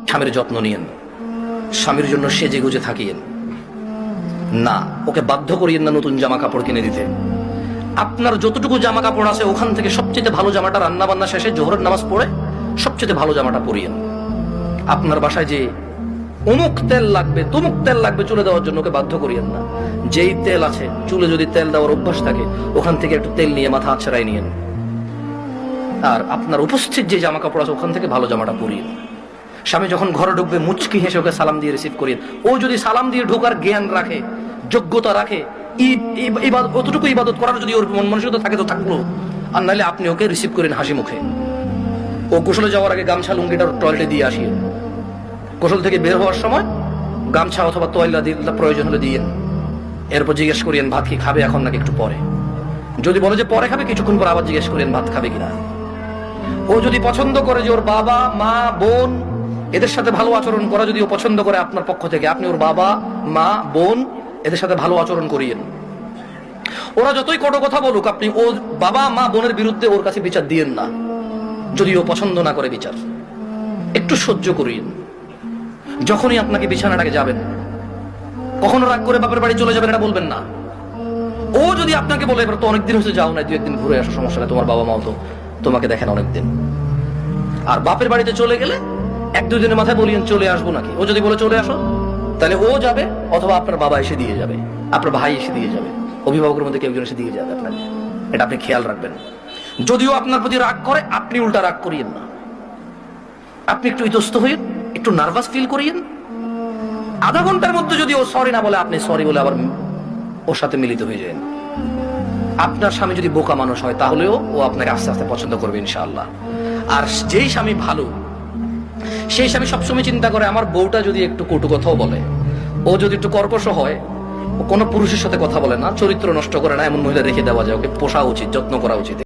স্বামীর যত্ন নিয়েন, স্বামীর জন্য সেজে গুজে থাকিয়েন না, ওকে বাধ্য করিয়েন না নতুন জামা কাপড় কিনে দিতে। আপনার যতটুকু জামা কাপড় আছে ওখান থেকে সবচেয়ে ভালো জামাটা রান্না বান্না শেষে জোহরের নামাজ পড়ে সবচেয়ে ভালো জামাটা পরিয়েন। আপনার বাসায় যে অমুক তেল লাগবে তমুক তেল লাগবে চুলে দেওয়ার জন্য ওকে বাধ্য করিয়েন না। যেই তেল আছে, চুলে যদি তেল দেওয়ার অভ্যাস থাকে ওখান থেকে একটু তেল নিয়ে মাথা আছড়াই নিয়েন। আর আপনার উপস্থিত যে জামা কাপড় আছে ওখান থেকে ভালো জামাটা পরিয়েন। স্বামী যখন ঘরে ঢুকবে মুচকি হেসে ওকে সালাম দিয়ে রিসিভ করিয়েন। ও যদি সালাম দিয়ে ঢোকার জ্ঞান রাখে, যোগ্যতা রাখে, অতটুকু ইবাদত করার যদি ওর মন মানসিকতা থাকে তো থাকলো, আর নাহলে আপনি ওকে রিসিভ করেন হাসি মুখে। ও গোসলে যাওয়ার আগে গামছা লুঙ্গিটা টয়লেটে দিয়ে আসিয়ে, গোসল থেকে বের হওয়ার সময় গামছা অথবা তোয়াল্লা প্রয়োজন হলে দিয়েন। এরপর জিজ্ঞেস করিয়েন ভাত কি খাবে এখন নাকি একটু পরে। যদি বলে যে পরে খাবে, কিছুক্ষণ পর আবার জিজ্ঞেস করেন ভাত খাবে কিনা। ও যদি পছন্দ করে যে ওর বাবা মা বোন এদের সাথে ভালো আচরণ করা, যদি ও পছন্দ করে আপনার পক্ষ থেকে, আপনি ওর বাবা মা বোন এদের সাথে ভালো আচরণ করিয়েন। ওরা যতই কটু কথা বলুক, আপনি ওর বাবা মা বোনের বিরুদ্ধে ওর কাছে বিচার দিয়েন না। যদি ও পছন্দ না করে বিচার, একটু সহ্য করিয়েন। যখনই আপনাকে বিছানাটাকে যাবেন, কখনো রাগ করে বাপের বাড়ি চলে যাবেন এটা বলবেন না। ও যদি আপনাকে বলে এবার তো অনেকদিন হয়েছে যাও না, 2-1 দিন ঘুরে আসো, সমস্যা নেই, তোমার বাবা মাও তো তোমাকে দেখেন অনেকদিন। আর বাপের বাড়িতে চলে গেলে 1-2 দিনের মাথায় বলিয়েন চলে আসবো নাকি। ও যদি বলে চলে আসো, তাহলে ও যাবে অথবা আপনার বাবা এসে দিয়ে যাবে, আপনার ভাই এসে দিয়ে যাবে, অভিভাবকের মধ্যে কেউ একজন এসে দিয়ে যাবে আপনাকে। এটা আপনি খেয়াল রাখবেন। যদিও আপনার প্রতি রাগ করে, আপনি উল্টা রাগ করিয়েন না। আপনি একটু ইতস্ত হইন, একটু নার্ভাস ফিল করিয়েন। আধা ঘন্টার মধ্যে যদি ও সরি না বলে, আপনি সরি বলে আবার ওর সাথে মিলিত হয়ে যান। আপনার স্বামী যদি বোকা মানুষ হয় তাহলেও ও আপনাকে আস্তে আস্তে পছন্দ করবে ইনশাআল্লাহ। আর যেই স্বামী ভালো, সেই স্বামী সবসময় চিন্তা করে আমার বউটা যদি একটু কটু কথাও বলে, ও যদি একটু কর্কশ হয়, ও কোনো পুরুষের সাথে কথা বলে না, চরিত্র নষ্ট করে না, এমন মহিলা রেখে দেওয়া যায়, ওকে পোষা উচিত, যত্ন করা উচিত।